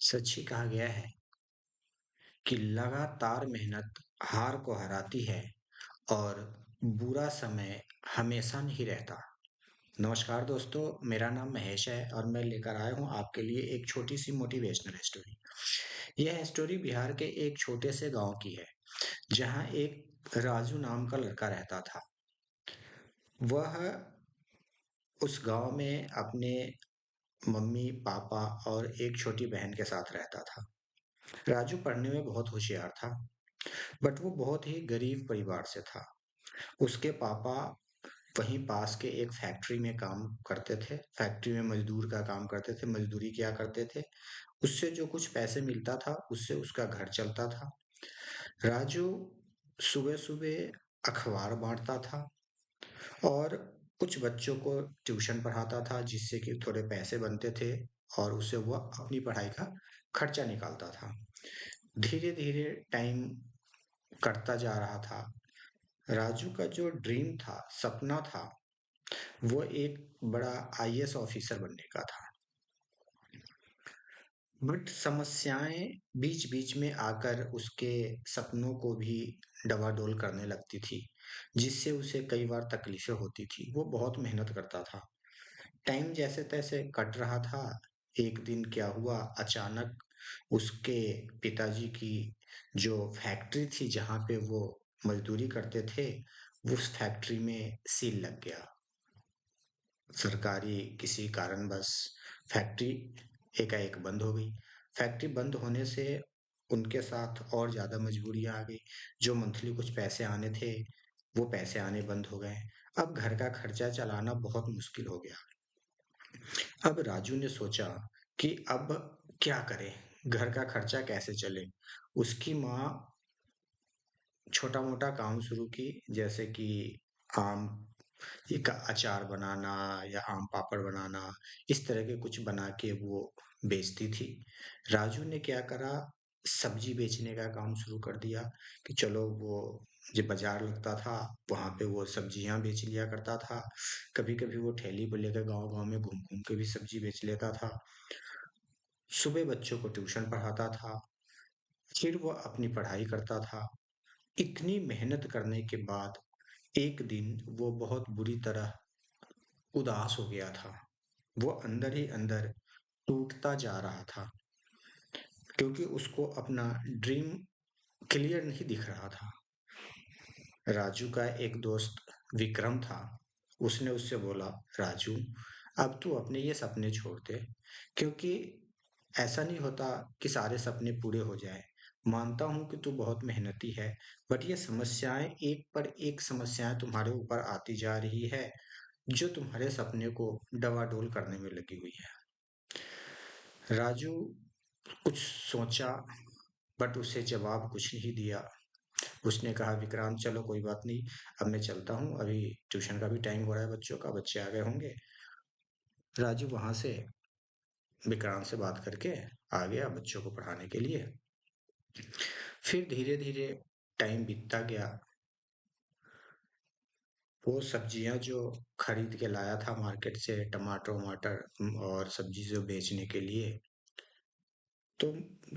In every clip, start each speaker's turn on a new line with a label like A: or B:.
A: सच ही कहा गया है कि लगातार मेहनत हार को हराती है और बुरा समय हमेशा नहीं रहता। नमस्कार दोस्तों, मेरा नाम महेश है और मैं लेकर आया हूँ आपके लिए एक छोटी सी मोटिवेशनल स्टोरी। यह स्टोरी बिहार के एक छोटे से गांव की है, जहाँ एक राजू नाम का लड़का रहता था। वह उस गांव में अपने मम्मी, पापा और एक छोटी बहन के साथ रहता था। राजू पढ़ने में बहुत होशियार था, बट वो बहुत ही गरीब परिवार से था। उसके पापा वहीं पास के एक फैक्ट्री में काम करते थे। फैक्ट्री में मजदूर का काम करते थे, मजदूरी किया करते थे। उससे जो कुछ पैसे मिलता था, उससे उसका घर चलता था। राजू सुबह-सुबह अखबार बाँटता था और कुछ बच्चों को ट्यूशन पढ़ाता था, जिससे कि थोड़े पैसे बनते थे और उससे वह अपनी पढ़ाई का खर्चा निकालता था। धीरे-धीरे टाइम कटता जा रहा था। राजू का जो ड्रीम था, सपना था, वो एक बड़ा आईएएस ऑफिसर बनने का था। बट समस्याएं बीच-बीच में आकर उसके सपनों को भी डवाडोल करने लगती थी, जिससे उसे कई बार तकलीफें होती थी। वो बहुत मेहनत करता था। टाइम जैसे-तैसे कट रहा था। एक दिन क्या हुआ, अचानक उसके पिताजी की जो फैक्ट्री थी, जहाँ पे वो मजदूरी करते थे, उस फैक्ट्री में सील लग गया। सरकारी किसी कारणवश फैक्ट्री एकाएक बंद हो गई। फैक्ट्री बंद होने से उनके साथ और ज़्यादा मजबूरियाँ आ गई। जो मंथली कुछ पैसे आने थे, वो पैसे आने बंद हो गए। अब घर का खर्चा चलाना बहुत मुश्किल हो गया। अब राजू ने सोचा कि अब क्या करें? घर का खर्चा कैसे चले? उसकी माँ छोटा-मोटा काम शुरू की, जैसे कि आम एक अचार बनाना या आम पापड़ बनाना, इस तरह के कुछ बना के वो बेचती थी। राजू ने क्या करा, सब्जी बेचने का काम शुरू कर दिया कि चलो वो जो बाजार लगता था, वहाँ पे वो सब्जियाँ बेच लिया करता था। कभी-कभी वो ठेली पे लेकर गाँव-गाँव में घूम-घूम के भी सब्जी बेच लेता था। सुबह बच्चों को ट्यूशन पढ़ाता था, फिर वो अपनी पढ़ाई करता था। इतनी मेहनत करने के बाद एक दिन वो बहुत बुरी तरह उदास हो गया था। वो अंदर ही अंदर टूटता जा रहा था, क्योंकि उसको अपना ड्रीम क्लियर नहीं दिख रहा था। राजू का एक दोस्त विक्रम था। उसने उससे बोला, राजू, अब तू अपने ये सपने छोड़ दे, क्योंकि ऐसा नहीं होता कि सारे सपने पूरे हो जाए। मानता हूँ कि तू बहुत मेहनती है, बट ये समस्याएं एक पर एक समस्याएं तुम्हारे ऊपर आती जा रही है, जो तुम्हारे सपने को डवाडोल करने में लगी हुई है। राजू कुछ सोचा, बट उसे जवाब कुछ नहीं दिया। उसने कहा, विक्रांत चलो कोई बात नहीं, अब मैं चलता हूँ, अभी ट्यूशन का भी टाइम हो रहा है, बच्चों का, बच्चे आ गए होंगे। राजू वहां से विक्रांत से बात करके आ गया बच्चों को पढ़ाने के लिए। फिर धीरे धीरे टाइम बीतता गया। वो सब्जियां जो खरीद के लाया था मार्केट से, टमाटर वमाटर और सब्जी जो बेचने के लिए, तो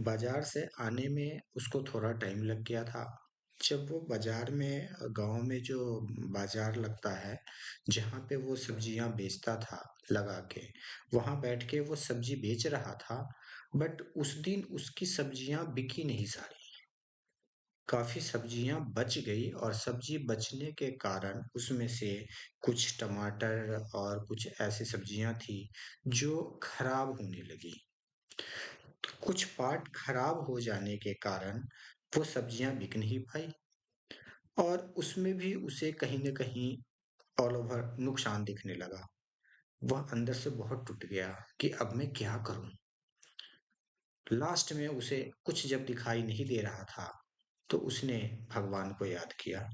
A: बाजार से आने में उसको थोड़ा टाइम लग गया था। जब वो बाजार में, गांव में जो बाजार लगता है, जहाँ पे वो सब्जियां बेचता था लगा के, वहां बैठ के वो सब्जी बेच रहा था। बट उस दिन उसकी सब्जियां बिकी नहीं सारी। काफी सब्जियां बच गई और सब्जी बचने के कारण उसमें से कुछ टमाटर और कुछ ऐसी सब्जियां थी जो खराब होने लगी। कुछ पार्ट खराब हो जाने के कारण वो सब्जियां बिक नहीं पाई और उसमें भी उसे कहीं न कहीं ऑल ओवर नुकसान दिखने लगा। वह अंदर से बहुत टूट गया कि अब मैं क्या करूं? लास्ट में उसे कुछ जब दिखाई नहीं दे रहा था, तो उसने भगवान को याद किया।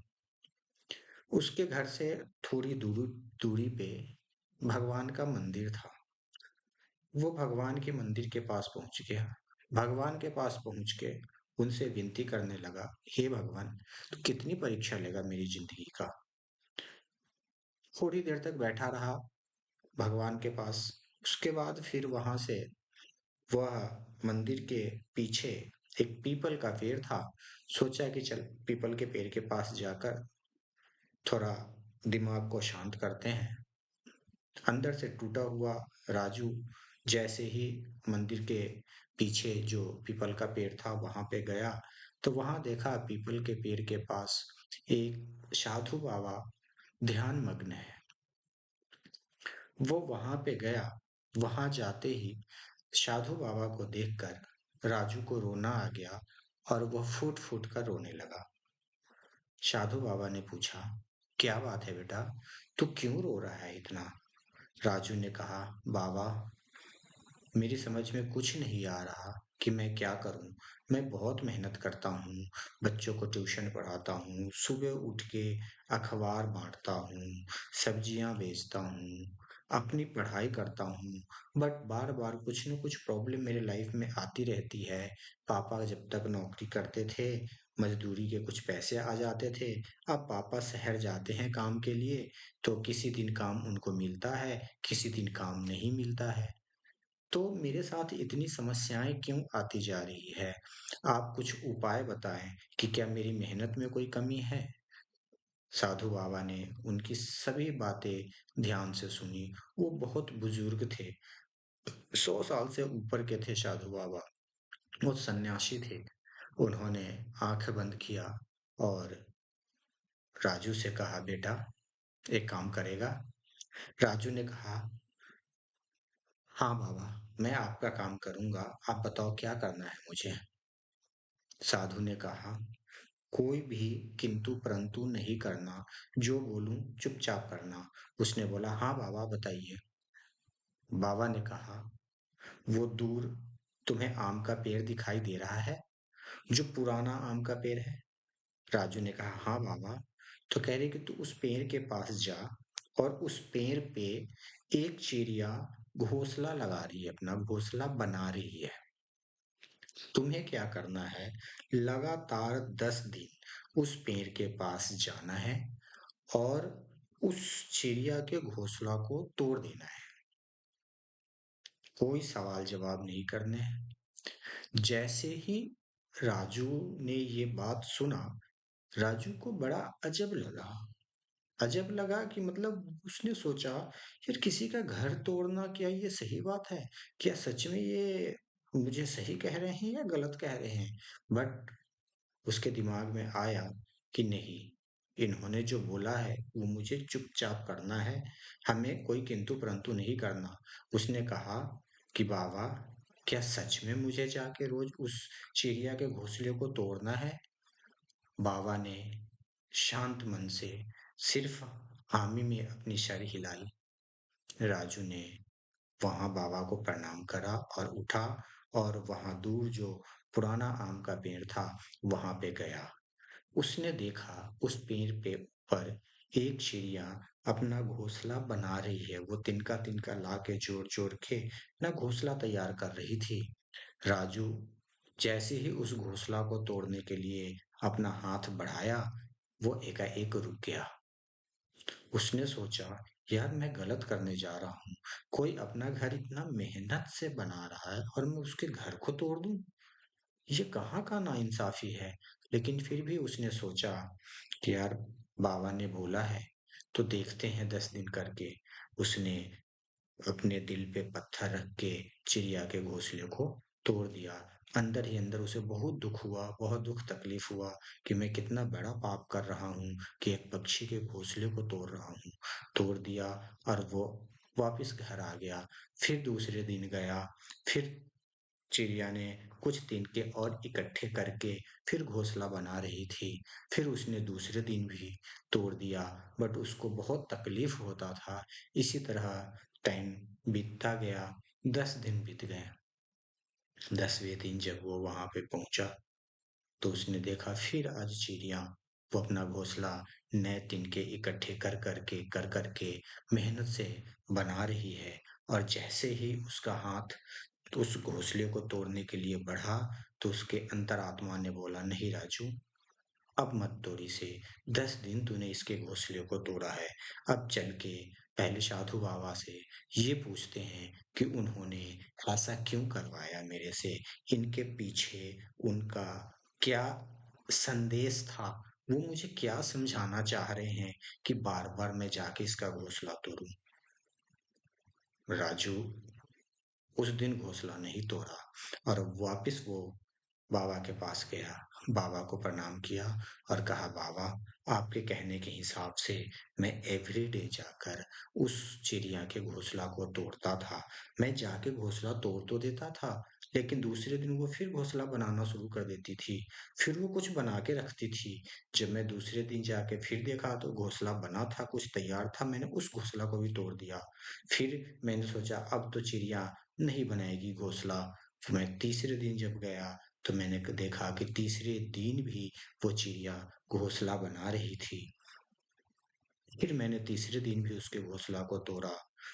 A: उसके घर से थोड़ी दूरी पे भगवान का मंदिर था। वो भगवान के मंदिर के पास पहुंच गया। भगवान के पास पहुंच के उनसे विनती करने लगा, हे भगवान, तो कितनी परीक्षा लेगा मेरी जिंदगी का? थोड़ी देर तक बैठा रहा भगवान के पास। उसके बाद फिर वहां से वह मंदिर के पीछे एक पीपल का पेड़ था। सोचा कि चल पीपल के पेड़ के पास जाकर थोड़ा दिमाग को शांत करते हैं। अंदर से टूटा हुआ राजू जैसे ही मंदिर के पीछे जो पीपल का पेड़ था वहां पे गया, तो वहां देखा पीपल के पेड़ के पास एक साधु बाबा ध्यान मग्न है। वो वहां पे गया। वहां जाते ही साधु बाबा को देखकर राजू को रोना आ गया और वह फूट फूट कर रोने लगा। साधु बाबा ने पूछा, क्या बात है बेटा, तू क्यों रो रहा है इतना? राजू ने कहा, बाबा, मेरी समझ में कुछ नहीं आ रहा कि मैं क्या करूं। मैं बहुत मेहनत करता हूँ, बच्चों को ट्यूशन पढ़ाता हूँ, सुबह उठ के अखबार बांटता हूँ, सब्जियां बेचता हूँ, अपनी पढ़ाई करता हूँ, बट बार बार कुछ न कुछ प्रॉब्लम मेरे लाइफ में आती रहती है। पापा जब तक नौकरी करते थे, मजदूरी के कुछ पैसे आ जाते थे। अब पापा शहर जाते हैं काम के लिए, तो किसी दिन काम उनको मिलता है, किसी दिन काम नहीं मिलता है। तो मेरे साथ इतनी समस्याएं क्यों आती जा रही है? आप कुछ उपाय बताएं कि क्या मेरी मेहनत में कोई कमी है? साधु बाबा ने उनकी सभी बातें ध्यान से सुनी। वो बहुत बुजुर्ग थे, 100 साल से ऊपर के थे साधु बाबा। वो सन्यासी थे। उन्होंने आंख बंद किया और राजू से कहा, बेटा, एक काम करेगा? राजू ने कहा, हाँ बाबा, मैं आपका काम करूंगा। आप बताओ क्या करना है मुझे? साधु ने कहा, कोई भी किंतु परंतु नहीं करना, जो बोलूं चुपचाप करना। उसने बोला, हाँ बाबा बताइए। बाबा ने कहा, वो दूर तुम्हें आम का पेड़ दिखाई दे रहा है, जो पुराना आम का पेड़ है? राजू ने कहा, हाँ बाबा। तो कह रहे कि तू उस पेड़ के पास जा और उस पेड़ पे एक चिड़िया घोंसला लगा रही है, अपना घोंसला बना रही है। तुम्हें क्या करना है, लगातार 10 दिन उस पेड़ के पास जाना है और उस चिड़िया के घोंसला को तोड़ देना है। कोई सवाल जवाब नहीं करने हैं। जैसे ही राजू ने ये बात सुना, राजू को बड़ा अजब लगा। अजब लगा कि मतलब उसने सोचा, यार किसी का घर तोड़ना क्या ये सही बात है? क्या सच में ये मुझे सही कह रहे हैं या गलत कह रहे हैं? बट उसके दिमाग में आया कि नहीं, इन्होंने जो बोला है वो मुझे चुपचाप करना है, हमें कोई किंतु परंतु नहीं करना। उसने कहा कि बाबा, क्या सच में मुझे जाके रोज उस चिड़िया के घोंसले को तोड़ना है? बाबा ने शांत मन से सिर्फ हामी में अपनी सर हिलाई। राजू ने वहां बाबा को प्रणाम करा और उठा और वहां दूर जो पुराना आम का पेड़ था वहां पे गया। उसने देखा उस पेड़ पे पर एक चिड़िया अपना घोंसला बना रही है। वो तिनका तिनका ला के जोड़ जोड़ के ना घोंसला तैयार कर रही थी। राजू जैसे ही उस घोंसला को तोड़ने के लिए अपना हाथ बढ़ाया, वो एकाएक रुक गया। उसने सोचा, यार मैं गलत करने जा रहा हूँ। कोई अपना घर इतना मेहनत से बना रहा है और मैं उसके घर को तोड़ दूं? ये कहाँ का नाइंसाफी है। लेकिन फिर भी उसने सोचा कि यार बाबा ने बोला है तो देखते हैं 10 दिन करके। उसने अपने दिल पे पत्थर रख के चिड़िया के घोंसले को तोड़ दिया। अंदर ही अंदर उसे बहुत दुख हुआ, बहुत दुख तकलीफ हुआ कि मैं कितना बड़ा पाप कर रहा हूँ कि एक पक्षी के घोंसले को तोड़ रहा हूँ। तोड़ दिया और वो वापस घर आ गया। फिर दूसरे दिन गया। फिर चिड़िया ने कुछ तिनके और इकट्ठे करके फिर घोंसला बना रही थी। फिर उसने दूसरे दिन भी तोड़ दिया, बट उसको बहुत तकलीफ होता था। इसी तरह टाइम बीतता गया। 10 दिन बीत गए। 10वें दिन जब वो वहां पे पहुंचा, तो उसने देखा फिर आज चिड़िया वो अपना घोंसला नए तिनके इकट्ठे कर करके मेहनत से बना रही है। और जैसे ही उसका हाथ तो उस घोंसले को तोड़ने के लिए बढ़ा, तो उसके अंतरात्मा ने बोला, नहीं राजू, अब मत तोड़ इसे। 10 दिन तूने इसके घोंसले को तोड़ा है, अब चल के पहले साधु बाबा से ये पूछते हैं कि उन्होंने ऐसा क्यों करवाया मेरे से? इनके पीछे उनका क्या संदेश था? वो मुझे क्या समझाना चाह रहे हैं कि बार-बार मैं जाके इसका घोंसला तोड़ूँ? राजू उस दिन घोंसला नहीं तोड़ा और वापस वो बाबा के पास गया, बाबा को प्रणाम किया और कहा, बाबा, आपके कहने के हिसाब से मैं एवरीडे जाकर उस चिड़िया के घोंसला को तोड़ता था। मैं जाके घोंसला तोड़ तो देता था, लेकिन दूसरे दिन वो फिर घोंसला बनाना शुरू कर देती थी। फिर वो कुछ बना के रखती थी। जब मैं दूसरे दिन जाके फिर देखा तो घोंसला बना था, कुछ तैयार था, मैंने उस घोंसला को भी तोड़ दिया। फिर मैंने सोचा अब तो चिड़िया नहीं बनाएगी घोंसला। मैं तीसरे दिन जब गया तो मैंने देखा कि तीसरे दिन भी वो चिड़िया घोंसला बना रही थी। फिर मैंने तीसरे दिन भी उसके घोंसला को तोड़ा।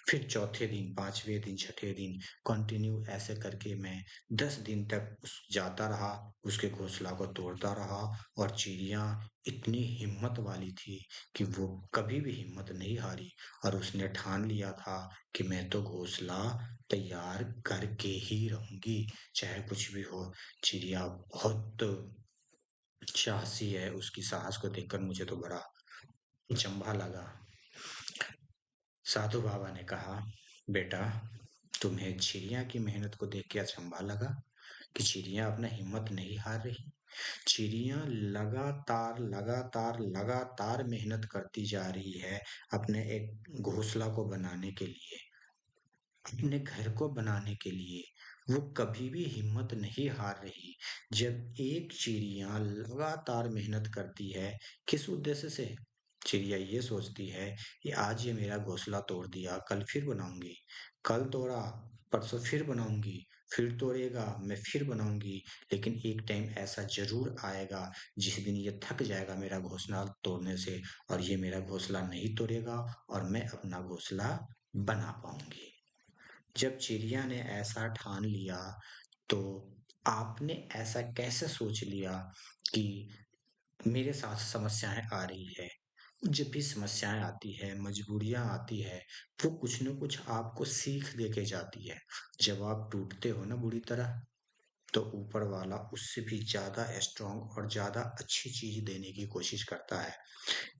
A: फिर चौथे दिन, पाँचवें दिन, छठे दिन कंटिन्यू ऐसे करके मैं 10 दिन तक उस जाता रहा, उसके घोंसला को तोड़ता रहा और चिड़िया इतनी हिम्मत वाली थी कि वो कभी भी हिम्मत नहीं हारी और उसने ठान लिया था कि मैं तो घोंसला तैयार करके ही रहूँगी, चाहे कुछ भी हो। चिड़िया बहुत साहसी है, उसकी साहस को देखकर मुझे तो बड़ा अचंभा लगा। साधु बाबा ने कहा, बेटा, तुम्हें चिड़िया की मेहनत को देख के अचंभा लगा कि चिड़िया अपना हिम्मत नहीं हार रही। चिड़िया लगातार लगातार लगातार मेहनत करती जा रही है अपने एक घोंसला को बनाने के लिए, अपने घर को बनाने के लिए। वो कभी भी हिम्मत नहीं हार रही। जब एक चिड़िया लगातार मेहनत करती है, किस उद्देश्य से? चिड़िया ये सोचती है कि आज ये मेरा घोंसला तोड़ दिया, कल फिर बनाऊंगी, कल तोड़ा, परसों फिर बनाऊंगी, फिर तोड़ेगा, मैं फिर बनाऊंगी। लेकिन एक टाइम ऐसा जरूर आएगा जिस दिन ये थक जाएगा मेरा घोंसला तोड़ने से और ये मेरा घोंसला नहीं तोड़ेगा और मैं अपना घोंसला बना पाऊंगी। जब चिड़िया ने ऐसा ठान लिया, तो आपने ऐसा कैसे सोच लिया कि मेरे साथ समस्याएँ आ रही है? जब भी समस्याएँ आती है, मजबूरियाँ आती है, वो कुछ न कुछ आपको सीख दे के जाती है। जब आप टूटते हो ना बुरी तरह, तो ऊपर वाला उससे भी ज़्यादा स्ट्रॉन्ग और ज़्यादा अच्छी चीज़ देने की कोशिश करता है।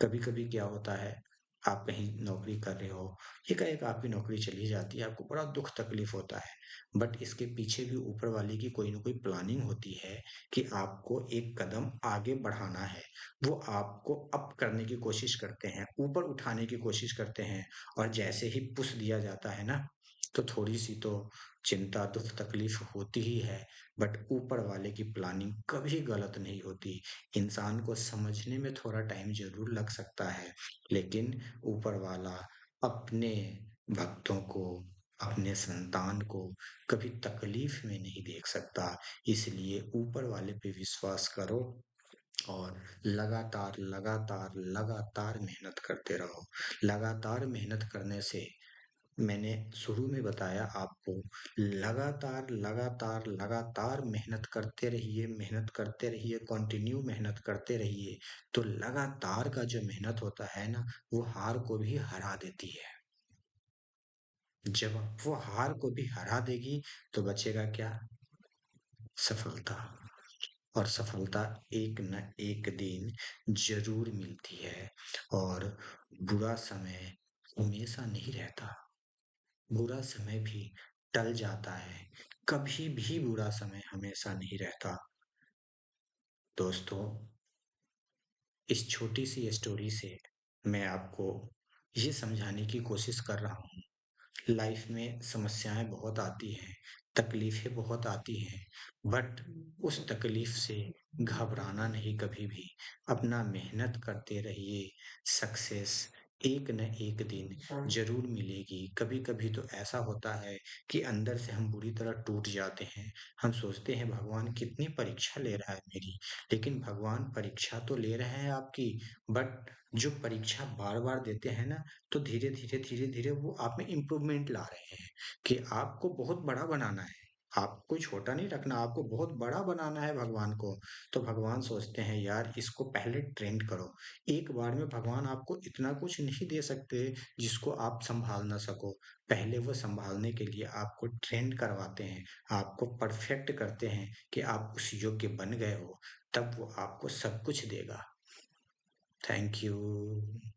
A: कभी-कभी क्या होता है, आप कहीं नौकरी कर रहे हो, एकाएक आपकी नौकरी चली जाती है, आपको बड़ा दुःख तकलीफ होता है। बट इसके पीछे भी ऊपर वाले की कोई न कोई प्लानिंग होती है कि आपको एक कदम आगे बढ़ाना है। वो आपको अप करने की कोशिश करते हैं, ऊपर उठाने की कोशिश करते हैं और जैसे ही पुश दिया जाता है ना, तो थोड़ी-सी तो चिंता, दुःख, तकलीफ होती ही है, बट ऊपर वाले की प्लानिंग कभी गलत नहीं होती। इंसान को समझने में थोड़ा टाइम ज़रूर लग सकता है, लेकिन ऊपर वाला अपने भक्तों को, अपने संतान को कभी तकलीफ में नहीं देख सकता। इसलिए ऊपर वाले पे विश्वास करो और लगातार, लगातार, लगातार मेहनत करते रहो। लगातार मेहनत करने से मैंने शुरू में बताया आपको, लगातार, लगातार, लगातार मेहनत करते रहिए, कंटिन्यू मेहनत करते रहिए, तो लगातार का जो मेहनत होता है ना, वो हार को भी हरा देती है। जब वो हार को भी हरा देगी, तो बचेगा क्या? सफलता। और सफलता एक न एक दिन ज़रूर मिलती है और बुरा समय हमेशा नहीं रहता। बुरा समय भी टल जाता है, कभी भी बुरा समय हमेशा नहीं रहता। दोस्तों, इस छोटी-सी स्टोरी से मैं आपको ये समझाने की कोशिश कर रहा हूँ, लाइफ में समस्याएँ बहुत आती हैं, तकलीफ़ें बहुत आती हैं, बट उस तकलीफ़ से घबराना नहीं कभी भी। अपना मेहनत करते रहिए, सक्सेस एक न एक दिन ज़रूर मिलेगी। कभी-कभी तो ऐसा होता है कि अंदर से हम बुरी तरह टूट जाते हैं। हम सोचते हैं भगवान कितनी परीक्षा ले रहा है मेरी, लेकिन भगवान परीक्षा तो ले रहे हैं आपकी, बट जो परीक्षा बार-बार देते हैं ना, तो धीरे-धीरे, धीरे-धीरे वो आप में इम्प्रूवमेंट ला रहे हैं कि आपको बहुत बड़ा बनाना है। आपको छोटा नहीं रखना, आपको बहुत बड़ा बनाना है भगवान को। तो भगवान सोचते हैं यार इसको पहले ट्रेंड करो। एक बार में भगवान आपको इतना कुछ नहीं दे सकते जिसको आप सँभाल ना सको। पहले वो सँभालने के लिए आपको ट्रेंड करवाते हैं, आपको परफेक्ट करते हैं कि आप उस योग्य बन गए हो, तब वो आपको सब कुछ देगा। Thank you.